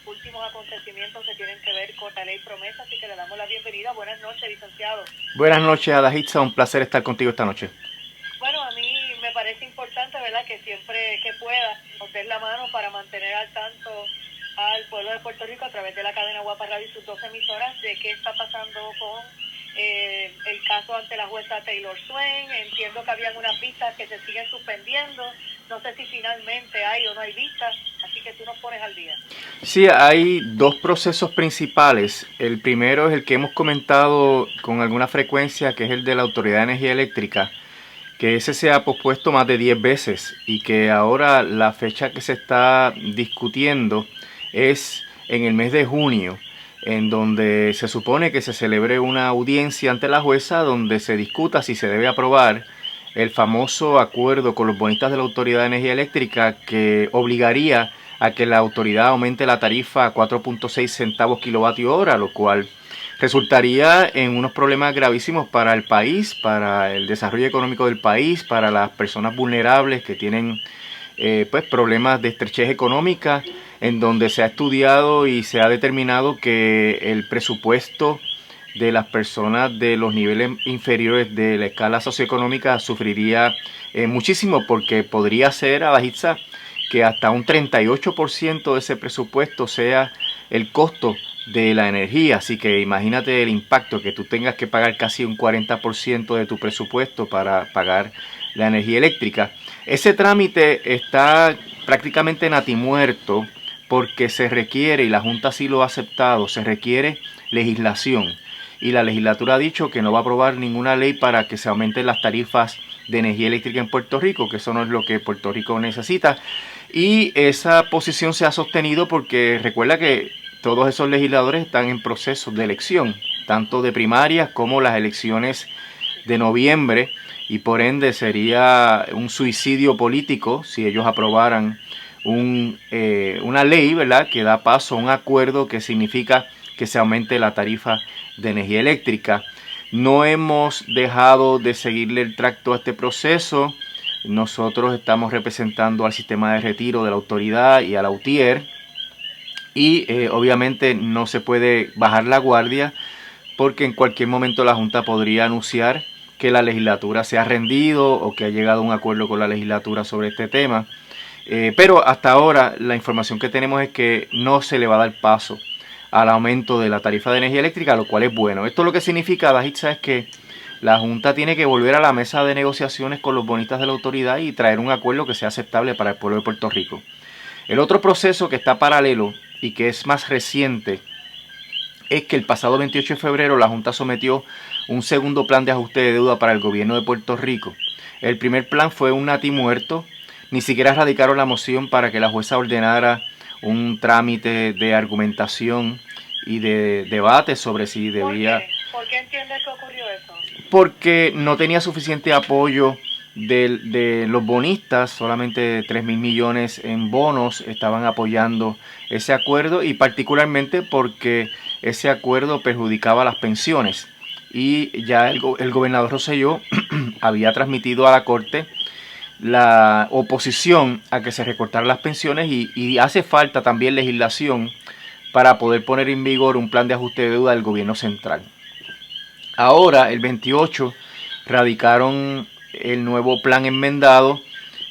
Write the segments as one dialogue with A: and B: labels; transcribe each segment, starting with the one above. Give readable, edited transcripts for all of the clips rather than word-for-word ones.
A: últimos acontecimientos que tienen que ver con la ley promesa, así que le damos la bienvenida. Buenas noches, licenciado.
B: Buenas noches, Adahitza, un placer estar contigo esta noche.
A: Bueno, a mí me parece importante, ¿verdad?, que siempre que pueda nos des la mano para mantener al tanto al pueblo de Puerto Rico a través de la cadena Guapa Radio y sus 2 emisoras de qué está pasando con el caso ante la jueza Taylor Swain. Entiendo que habían unas vistas que se siguen suspendiendo. No sé si finalmente hay o no hay vistas, así que tú nos pones al día.
B: Sí, hay dos procesos principales. El primero es el que hemos comentado con alguna frecuencia, que es el de la Autoridad de Energía Eléctrica, que ese se ha pospuesto más de 10 veces y que ahora la fecha que se está discutiendo es en el mes de junio, en donde se supone que se celebre una audiencia ante la jueza donde se discuta si se debe aprobar el famoso acuerdo con los bonistas de la Autoridad de Energía Eléctrica que obligaría a que la autoridad aumente la tarifa a 4.6 centavos kilovatio hora, lo cual resultaría en unos problemas gravísimos para el país, para el desarrollo económico del país, para las personas vulnerables que tienen pues problemas de estrechez económica, en donde se ha estudiado y se ha determinado que el presupuesto de las personas de los niveles inferiores de la escala socioeconómica sufriría muchísimo, porque podría ser, Abajitza, que hasta un 38% de ese presupuesto sea el costo de la energía. Así que imagínate el impacto, que tú tengas que pagar casi un 40% de tu presupuesto para pagar la energía eléctrica. Ese trámite está prácticamente natimuerto porque se requiere, y la Junta sí lo ha aceptado, se requiere legislación. Y la legislatura ha dicho que no va a aprobar ninguna ley para que se aumenten las tarifas de energía eléctrica en Puerto Rico, que eso no es lo que Puerto Rico necesita. Y esa posición se ha sostenido porque recuerda que todos esos legisladores están en proceso de elección, tanto de primarias como las elecciones de noviembre, y por ende sería un suicidio político si ellos aprobaran una ley, ¿verdad?, que da paso a un acuerdo que significa que se aumente la tarifa de energía eléctrica. No hemos dejado de seguirle el tracto a este proceso. Nosotros estamos representando al sistema de retiro de la autoridad y a la UTIER, y obviamente no se puede bajar la guardia porque en cualquier momento la Junta podría anunciar que la legislatura se ha rendido o que ha llegado a un acuerdo con la legislatura sobre este tema. Pero hasta ahora la información que tenemos es que no se le va a dar paso al aumento de la tarifa de energía eléctrica, lo cual es bueno. Esto lo que significa, Dajitza, es que la Junta tiene que volver a la mesa de negociaciones con los bonistas de la autoridad y traer un acuerdo que sea aceptable para el pueblo de Puerto Rico. El otro proceso que está paralelo y que es más reciente es que el pasado 28 de febrero la Junta sometió un segundo plan de ajuste de deuda para el gobierno de Puerto Rico. El primer plan fue un natimuerto. Ni siquiera radicaron la moción para que la jueza ordenara un trámite de argumentación y de debate sobre si debía...
A: ¿Por qué? ¿Por qué entiendes que ocurrió eso?
B: Porque no tenía suficiente apoyo de los bonistas. Solamente 3.000 millones en bonos estaban apoyando ese acuerdo, y particularmente porque ese acuerdo perjudicaba las pensiones. Y ya el gobernador Rosselló había transmitido a la Corte la oposición a que se recortaran las pensiones, y hace falta también legislación para poder poner en vigor un plan de ajuste de deuda del gobierno central. Ahora, el 28, radicaron el nuevo plan enmendado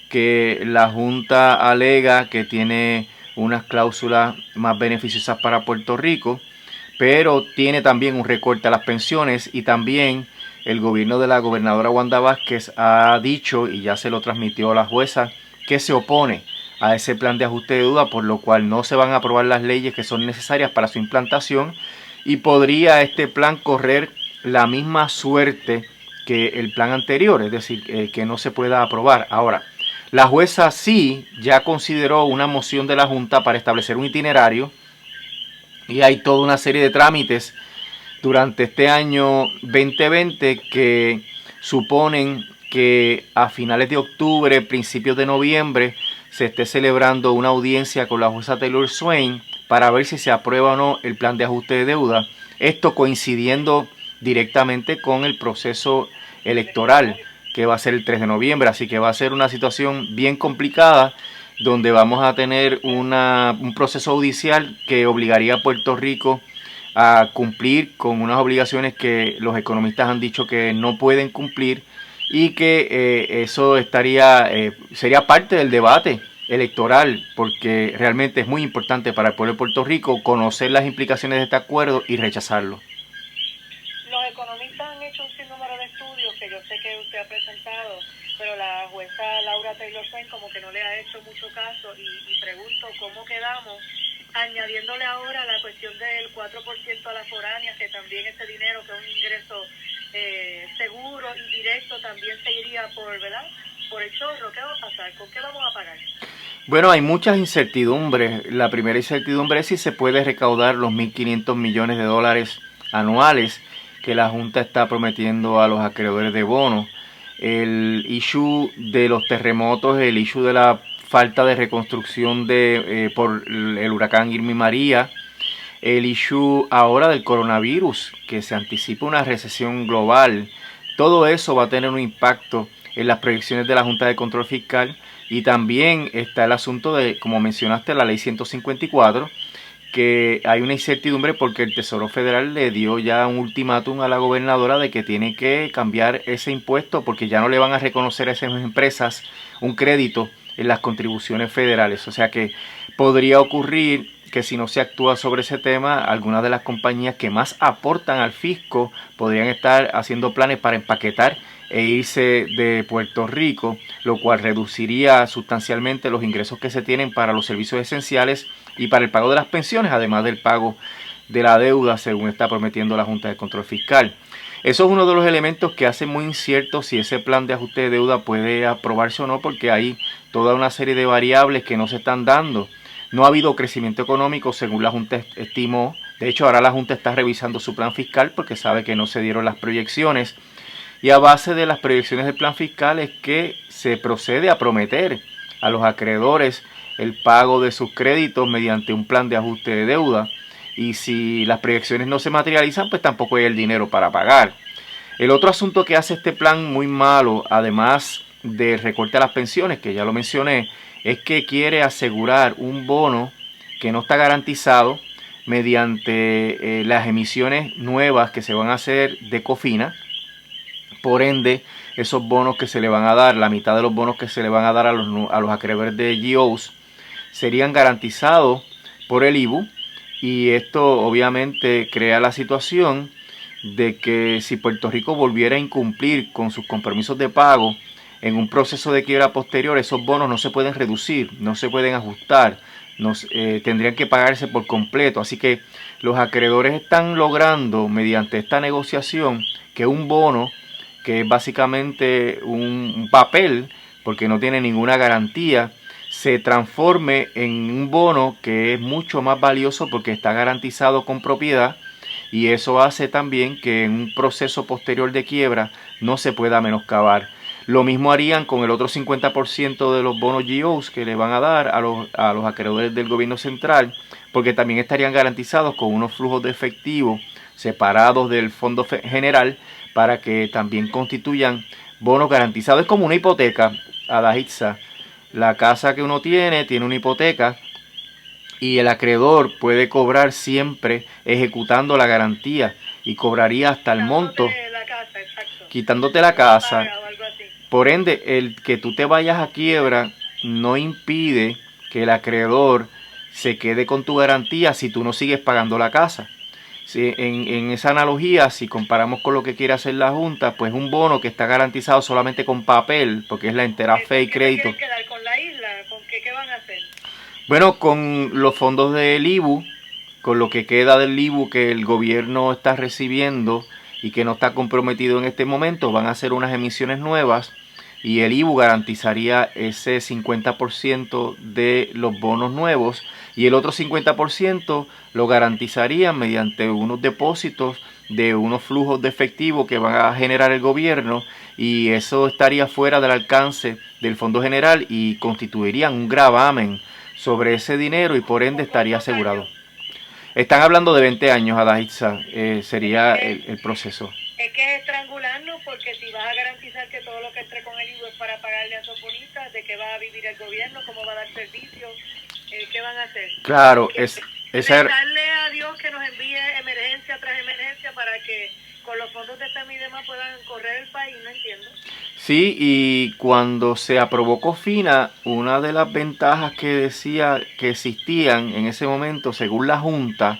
B: que la Junta alega que tiene unas cláusulas más beneficiosas para Puerto Rico, pero tiene también un recorte a las pensiones. Y también el gobierno de la gobernadora Wanda Vázquez ha dicho, y ya se lo transmitió a la jueza, que se opone a ese plan de ajuste de deuda, por lo cual no se van a aprobar las leyes que son necesarias para su implantación, y podría este plan correr la misma suerte que el plan anterior, es decir, que no se pueda aprobar. Ahora, la jueza sí ya consideró una moción de la Junta para establecer un itinerario, y hay toda una serie de trámites durante este año 2020 que suponen que a finales de octubre, principios de noviembre, se esté celebrando una audiencia con la jueza Taylor Swain para ver si se aprueba o no el plan de ajuste de deuda. Esto coincidiendo directamente con el proceso electoral que va a ser el 3 de noviembre. Así que va a ser una situación bien complicada, donde vamos a tener un proceso judicial que obligaría a Puerto Rico a cumplir con unas obligaciones que los economistas han dicho que no pueden cumplir, y que eso sería parte del debate electoral, porque realmente es muy importante para el pueblo de Puerto Rico conocer las implicaciones de este acuerdo y rechazarlo.
A: Los economistas han hecho un sinnúmero de estudios que yo sé que usted ha presentado, pero la jueza Laura Taylor Swain como que no le ha hecho mucho caso, y pregunto cómo quedamos, añadiéndole ahora la cuestión del 4% a las foráneas, que también ese dinero, que es un ingreso seguro y directo, también se iría ¿verdad? Por el chorro. ¿Qué va a pasar? ¿Con qué vamos a pagar?
B: Bueno, hay muchas incertidumbres. La primera incertidumbre es si se puede recaudar los 1.500 millones de dólares anuales que la Junta está prometiendo a los acreedores de bonos. El issue de los terremotos, el issue de la falta de reconstrucción por el huracán Irma y María, el issue ahora del coronavirus, que se anticipa una recesión global. Todo eso va a tener un impacto en las proyecciones de la Junta de Control Fiscal, y también está el asunto de, como mencionaste, la ley 154, que hay una incertidumbre porque el Tesoro Federal le dio ya un ultimátum a la gobernadora de que tiene que cambiar ese impuesto porque ya no le van a reconocer a esas empresas un crédito en las contribuciones federales. O sea que podría ocurrir que si no se actúa sobre ese tema, algunas de las compañías que más aportan al fisco podrían estar haciendo planes para empaquetar e irse de Puerto Rico, lo cual reduciría sustancialmente los ingresos que se tienen para los servicios esenciales y para el pago de las pensiones, además del pago de la deuda, según está prometiendo la Junta de Control Fiscal. Eso es uno de los elementos que hace muy incierto si ese plan de ajuste de deuda puede aprobarse o no, porque hay toda una serie de variables que no se están dando. No ha habido crecimiento económico según la Junta estimó. De hecho, ahora la Junta está revisando su plan fiscal porque sabe que no se dieron las proyecciones. Y a base de las proyecciones del plan fiscal es que se procede a prometer a los acreedores el pago de sus créditos mediante un plan de ajuste de deuda. Y si las proyecciones no se materializan, pues tampoco hay el dinero para pagar. El otro asunto que hace este plan muy malo, además del recorte a las pensiones, que ya lo mencioné, es que quiere asegurar un bono que no está garantizado mediante las emisiones nuevas que se van a hacer de Cofina. Por ende, esos bonos que se le van a dar, la mitad de los bonos que se le van a dar a los acreedores de GOs, serían garantizados por el IBU, y esto obviamente crea la situación de que si Puerto Rico volviera a incumplir con sus compromisos de pago en un proceso de quiebra posterior, esos bonos no se pueden reducir, no se pueden ajustar, tendrían que pagarse por completo. Así que los acreedores están logrando mediante esta negociación que un bono, que es básicamente un papel porque no tiene ninguna garantía, se transforme en un bono que es mucho más valioso porque está garantizado con propiedad, y eso hace también que en un proceso posterior de quiebra no se pueda menoscabar. Lo mismo harían con el otro 50% de los bonos GOs que le van a dar a los acreedores del gobierno central, porque también estarían garantizados con unos flujos de efectivo separados del fondo general para que también constituyan bonos garantizados. Es como una hipoteca, Adahitza. La casa que uno tiene una hipoteca y el acreedor puede cobrar siempre ejecutando la garantía y cobraría hasta el monto, quitándote la casa. Por ende, el que tú te vayas a quiebra no impide que el acreedor se quede con tu garantía si tú no sigues pagando la casa. Si, en esa analogía, si comparamos con lo que quiere hacer la Junta, pues un bono que está garantizado solamente con papel, porque es la entera fe y crédito.
A: ¿Qué quedar con la isla? ¿Con qué van a hacer?
B: Bueno, con los fondos del IBU, con lo que queda del IBU que el gobierno está recibiendo y que no está comprometido en este momento, van a hacer unas emisiones nuevas y el IBU garantizaría ese 50% de los bonos nuevos, y el otro 50% lo garantizarían mediante unos depósitos de unos flujos de efectivo que van a generar el gobierno, y eso estaría fuera del alcance del Fondo General y constituirían un gravamen sobre ese dinero y por ende estaría asegurado. Están hablando de 20 años, Adahitza, sería el proceso.
A: Es que que es estrangularnos, porque si vas a garantizar que todo lo que entre con el IVU es para pagarle a esos bonistas, ¿de qué va a vivir el gobierno? ¿Cómo va a dar servicio? ¿Qué van a hacer?
B: Claro,
A: Rezarle a Dios que nos envíe emergencia tras emergencia para que con los fondos de FEMA y demás puedan correr el país, no entiendo.
B: Sí, y cuando se aprobó COFINA, una de las ventajas que decía que existían en ese momento, según la Junta,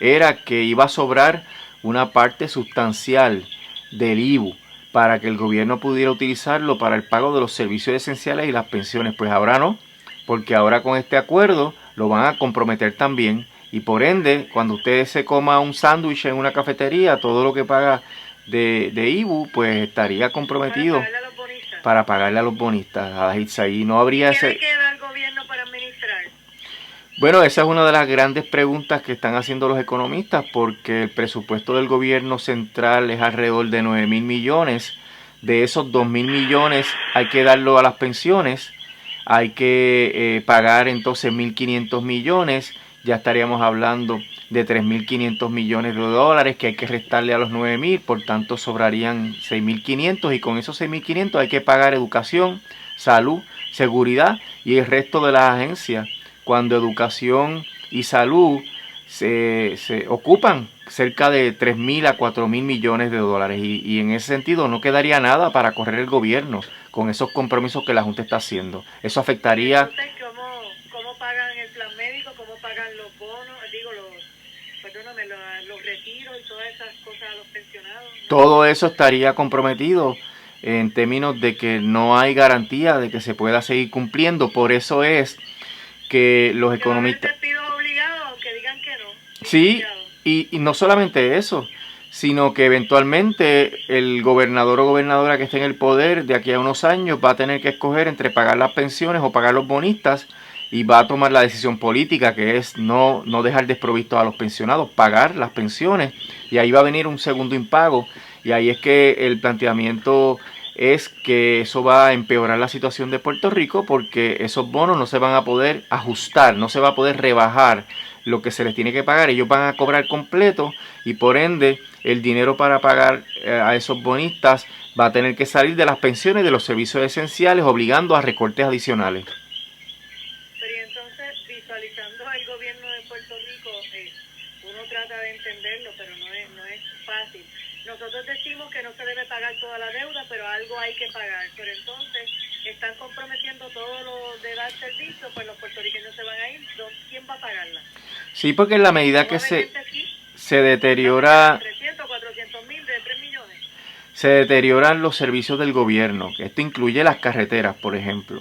B: era que iba a sobrar una parte sustancial del IVU para que el gobierno pudiera utilizarlo para el pago de los servicios esenciales y las pensiones. Pues ahora no, porque ahora con este acuerdo lo van a comprometer también, y por ende, cuando usted se coma un sándwich en una cafetería, todo lo que paga de IVU, pues estaría comprometido para pagarle a los bonistas. Ahí no habría
A: ese... ¿Qué le queda al gobierno para administrar?
B: Bueno, esa es una de las grandes preguntas que están haciendo los economistas, porque el presupuesto del gobierno central es alrededor de 9.000 millones. De esos 2.000 millones hay que darlo a las pensiones, hay que pagar entonces 1.500 millones, ya estaríamos hablando de 3.500 millones de dólares que hay que restarle a los 9.000, por tanto sobrarían 6.500, y con esos 6.500 hay que pagar educación, salud, seguridad y el resto de las agencias, cuando educación y salud se ocupan cerca de 3.000 a 4.000 millones de dólares, y en ese sentido no quedaría nada para correr el gobierno con esos compromisos que la Junta está haciendo. Eso afectaría...
A: ¿Cómo pagan el plan médico? ¿Cómo pagan los bonos? Los retiros y todas esas cosas a los pensionados, ¿no?
B: Todo eso estaría comprometido en términos de que no hay garantía de que se pueda seguir cumpliendo. Por eso es que los economistas...
A: obligados, aunque digan que no.
B: Sí, y no solamente eso, sino que eventualmente el gobernador o gobernadora que esté en el poder de aquí a unos años va a tener que escoger entre pagar las pensiones o pagar los bonistas, y va a tomar la decisión política, que es no dejar desprovistos a los pensionados, pagar las pensiones, y ahí va a venir un segundo impago, y ahí es que el planteamiento es que eso va a empeorar la situación de Puerto Rico, porque esos bonos no se van a poder ajustar, no se va a poder rebajar lo que se les tiene que pagar, ellos van a cobrar completo, y por ende el dinero para pagar a esos bonistas va a tener que salir de las pensiones y de los servicios esenciales, obligando a recortes adicionales.
A: Pero y entonces, visualizando al gobierno de Puerto Rico, uno trata de entenderlo, pero no es fácil. Nosotros decimos que no se debe pagar toda la deuda, pero algo hay que pagar. Pero entonces están comprometiendo todo lo de dar servicio, pues los puertorriqueños se van a ir. ¿Quién va a pagarla?
B: Sí, porque en la medida que se deteriora...
A: 300, 400 mil de 3 millones.
B: Se deterioran los servicios del gobierno. Esto incluye las carreteras, por ejemplo.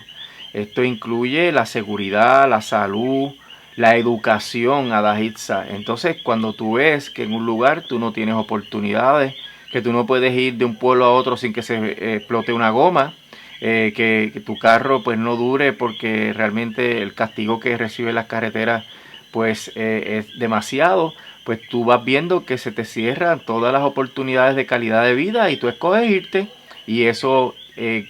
B: Esto incluye la seguridad, la salud, la educación, Adahitza. Entonces, cuando tú ves que en un lugar tú no tienes oportunidades, que tú no puedes ir de un pueblo a otro sin que se explote una goma, que tu carro pues no dure porque realmente el castigo que reciben las carreteras pues es demasiado, pues tú vas viendo que se te cierran todas las oportunidades de calidad de vida y tú escoges irte, y eso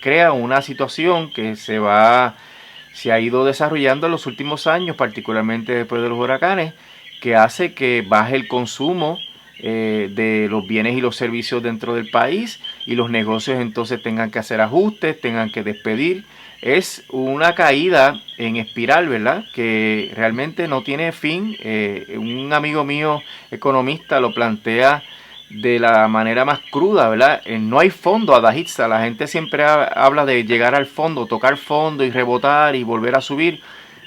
B: crea una situación que se ha ido desarrollando en los últimos años, particularmente después de los huracanes, que hace que baje el consumo de los bienes y los servicios dentro del país, y los negocios entonces tengan que hacer ajustes, tengan que despedir. Es una caída en espiral, ¿verdad?, que realmente no tiene fin. Un amigo mío economista lo plantea de la manera más cruda, ¿verdad? No hay fondo, Adahitza. La gente siempre habla de llegar al fondo, tocar fondo y rebotar y volver a subir.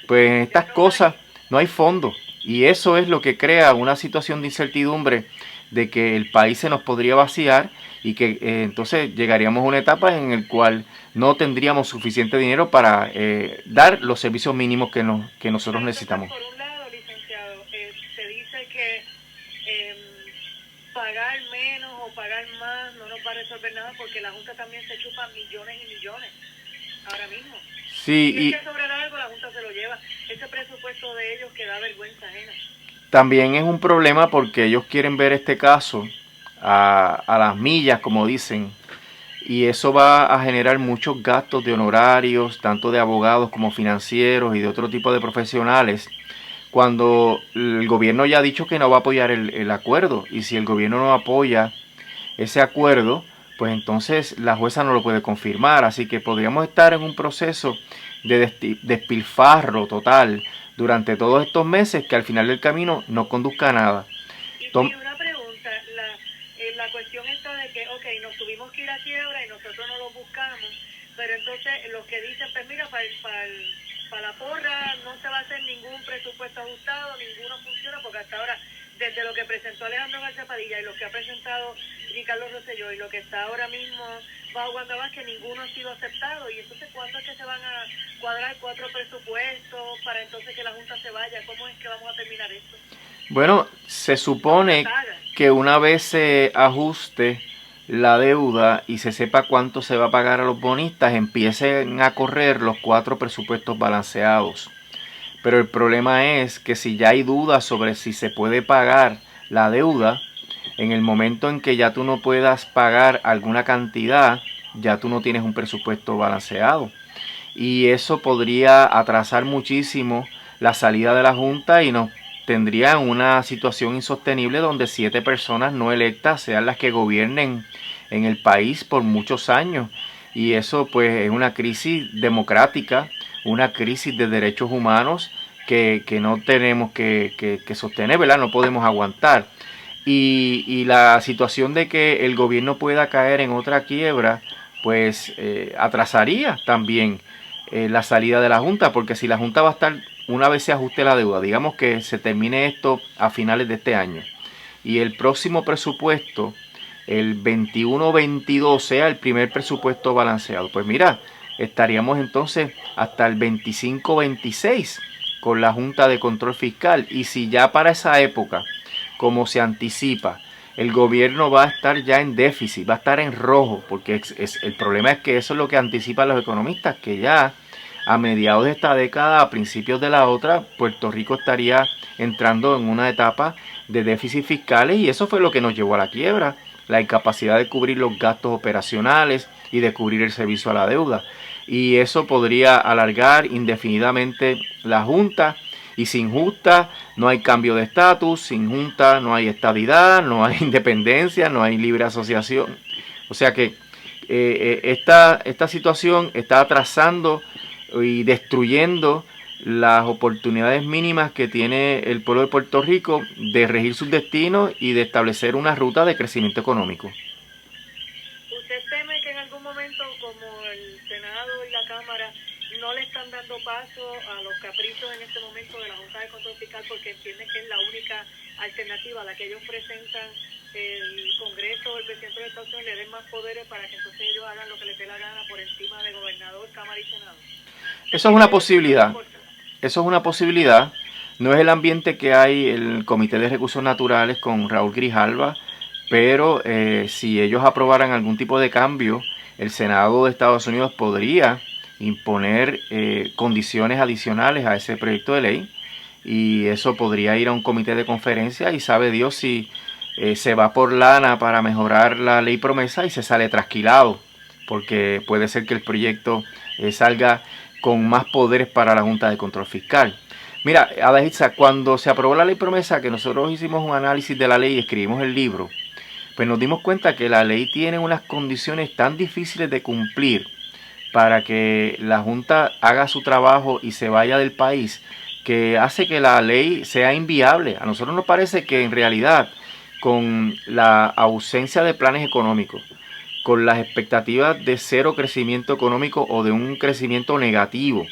B: Pues en estas cosas no hay fondo, y eso es lo que crea una situación de incertidumbre, de que el país se nos podría vaciar, y que entonces llegaríamos a una etapa en la cual no tendríamos suficiente dinero para dar los servicios mínimos que nosotros necesitamos.
A: Por un lado, licenciado, se dice que pagar menos o pagar más no nos va a resolver nada, porque la Junta también se chupa millones y millones ahora mismo.
B: Sí,
A: y es que sobrar algo, la Junta se lo lleva. Ese presupuesto de ellos que da vergüenza ajena.
B: También es un problema porque ellos quieren ver este caso a las millas, como dicen, y eso va a generar muchos gastos de honorarios, tanto de abogados como financieros y de otro tipo de profesionales, cuando el gobierno ya ha dicho que no va a apoyar el acuerdo. Y si el gobierno no apoya ese acuerdo, pues entonces la jueza no lo puede confirmar. Así que podríamos estar en un proceso de despilfarro total durante todos estos meses que al final del camino no conduzca a nada.
A: Y una pregunta, la cuestión está de que, ok, nos tuvimos que ir a quiebra y nosotros no lo buscamos, pero entonces los que dicen, pues mira, para la porra no se va a hacer ningún presupuesto ajustado, ninguno funciona, porque hasta ahora, desde lo que presentó Alejandro García Padilla y lo que ha presentado Ricardo Rosselló y lo que está ahora mismo bajo Wanda Vázquez, ninguno ha sido aceptado. Y entonces, ¿cuándo es que se van a cuadrar 4 presupuestos para entonces que la Junta se vaya? ¿Cómo es que vamos a terminar esto?
B: Bueno, se supone que una vez se ajuste la deuda y se sepa cuánto se va a pagar a los bonistas, empiecen a correr los 4 presupuestos balanceados. Pero el problema es que si ya hay dudas sobre si se puede pagar la deuda, en el momento en que ya tú no puedas pagar alguna cantidad, ya tú no tienes un presupuesto balanceado. Y eso podría atrasar muchísimo la salida de la Junta y nos tendría en una situación insostenible donde 7 personas no electas sean las que gobiernen en el país por muchos años. Y eso pues es una crisis democrática, una crisis de derechos humanos que no tenemos que sostener, ¿verdad? No podemos aguantar. Y la situación de que el gobierno pueda caer en otra quiebra, pues atrasaría también la salida de la Junta, porque si la Junta va a estar, una vez se ajuste la deuda, digamos que se termine esto a finales de este año, y el próximo presupuesto, el 21-22, sea el primer presupuesto balanceado, pues mira, estaríamos entonces hasta el 25-26 con la Junta de Control Fiscal. Y si ya para esa época, como se anticipa, el gobierno va a estar ya en déficit, va a estar en rojo, porque el problema es que eso es lo que anticipan los economistas, que ya a mediados de esta década, a principios de la otra, Puerto Rico estaría entrando en una etapa de déficit fiscales, y eso fue lo que nos llevó a la quiebra, la incapacidad de cubrir los gastos operacionales y de cubrir el servicio a la deuda. Y eso podría alargar indefinidamente la Junta, y sin Junta no hay cambio de estatus, sin Junta no hay estabilidad, no hay independencia, no hay libre asociación. O sea que esta situación está atrasando y destruyendo las oportunidades mínimas que tiene el pueblo de Puerto Rico de regir sus destinos y de establecer una ruta de crecimiento económico.
A: ¿Usted teme que en algún momento, como el Senado y la Cámara no le están dando paso a los caprichos en este momento de la Junta de Control Fiscal, porque entienden que es la única alternativa a la que ellos presentan, el Congreso o el presidente de Estados Unidos le den más poderes para que entonces ellos hagan lo que les dé la gana por encima de gobernador, Cámara y Senado?
B: Eso es una posibilidad. Eso es una posibilidad. No es el ambiente que hay en el Comité de Recursos Naturales con Raúl Grijalva, pero si ellos aprobaran algún tipo de cambio, el Senado de Estados Unidos podría imponer condiciones adicionales a ese proyecto de ley, y eso podría ir a un comité de conferencia, y sabe Dios si se va por lana para mejorar la ley promesa y se sale trasquilado, porque puede ser que el proyecto salga con más poderes para la Junta de Control Fiscal. Mira, Adaitza, cuando se aprobó la ley promesa, que nosotros hicimos un análisis de la ley y escribimos el libro, pues nos dimos cuenta que la ley tiene unas condiciones tan difíciles de cumplir para que la Junta haga su trabajo y se vaya del país, que hace que la ley sea inviable. A nosotros nos parece que en realidad, con la ausencia de planes económicos, con las expectativas de cero crecimiento económico o de un crecimiento negativo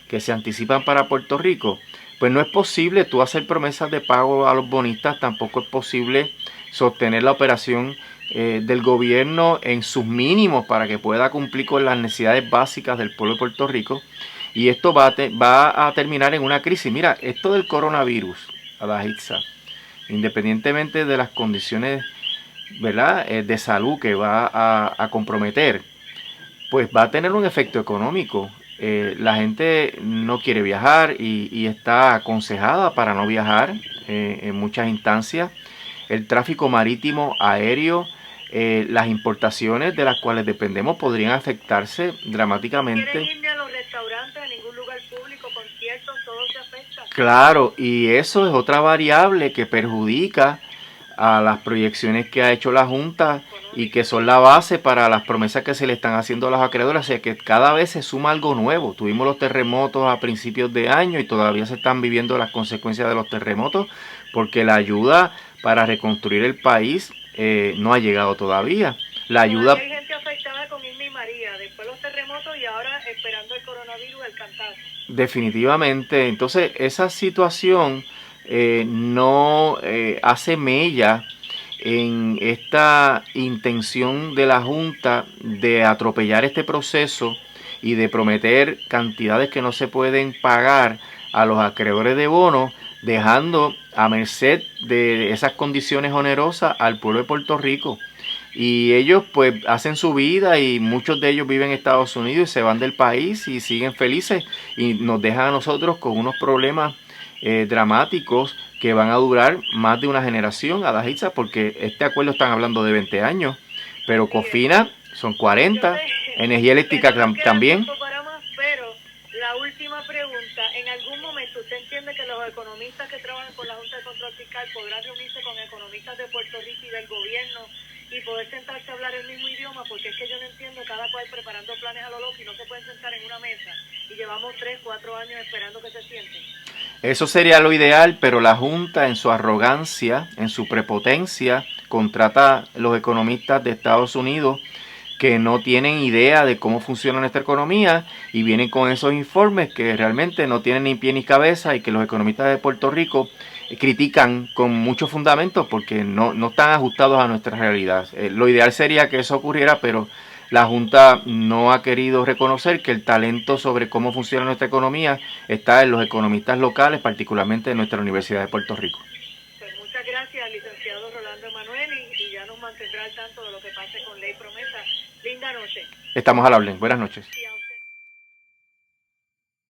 B: que se anticipan para Puerto Rico, pues no es posible tú hacer promesas de pago a los bonistas, tampoco es posible sostener la operación del gobierno en sus mínimos para que pueda cumplir con las necesidades básicas del pueblo de Puerto Rico, y esto va a terminar en una crisis. Mira, esto del coronavirus, Adaitza, independientemente de las condiciones, ¿verdad?, de salud que va a comprometer, pues va a tener un efecto económico. La gente no quiere viajar y está aconsejada para no viajar en muchas instancias. El tráfico marítimo, aéreo, las importaciones de las cuales dependemos podrían afectarse dramáticamente.
A: ¿No quieren irme a los restaurantes, a ningún lugar público, conciertos, todo se afecta?
B: Claro, y eso es otra variable que perjudica a las proyecciones que ha hecho la Junta y que son la base para las promesas que se le están haciendo a los acreedores. O sea que cada vez se suma algo nuevo. Tuvimos los terremotos a principios de año y todavía se están viviendo las consecuencias de los terremotos porque la ayuda para reconstruir el país no ha llegado todavía. La ayuda...
A: Hay gente afectada con Irma y María, después los terremotos y ahora esperando el coronavirus, el cantazo.
B: Definitivamente. Entonces esa situación no hace mella en esta intención de la Junta de atropellar este proceso y de prometer cantidades que no se pueden pagar a los acreedores de bonos, dejando a merced de esas condiciones onerosas al pueblo de Puerto Rico. Y ellos pues hacen su vida y muchos de ellos viven en Estados Unidos y se van del país y siguen felices y nos dejan a nosotros con unos problemas dramáticos que van a durar más de una generación, Adajitza, porque este acuerdo están hablando de 20 años, pero Cofina son 40, energía eléctrica también.
A: Pero la última pregunta, ¿en algún momento usted entiende que los economistas que trabajan con la Junta de Control Fiscal podrán reunirse con economistas de Puerto Rico y del gobierno y poder sentarse a hablar el mismo idioma? Porque es que yo no entiendo, cada cual preparando planes a lo loco y no se pueden sentar en una mesa y llevamos 3, 4 años esperando que se sienten.
B: Eso sería lo ideal, pero la Junta en su arrogancia, en su prepotencia, contrata a los economistas de Estados Unidos que no tienen idea de cómo funciona nuestra economía y vienen con esos informes que realmente no tienen ni pie ni cabeza y que los economistas de Puerto Rico critican con muchos fundamentos porque no están ajustados a nuestra realidad. Lo ideal sería que eso ocurriera, pero la Junta no ha querido reconocer que el talento sobre cómo funciona nuestra economía está en los economistas locales, particularmente en nuestra Universidad de Puerto Rico.
A: Pues muchas gracias, licenciado Rolando Emanuel, y ya nos mantendrá al tanto de lo que pase con Ley Promesa. Linda noche.
B: Estamos a la orden. Buenas noches.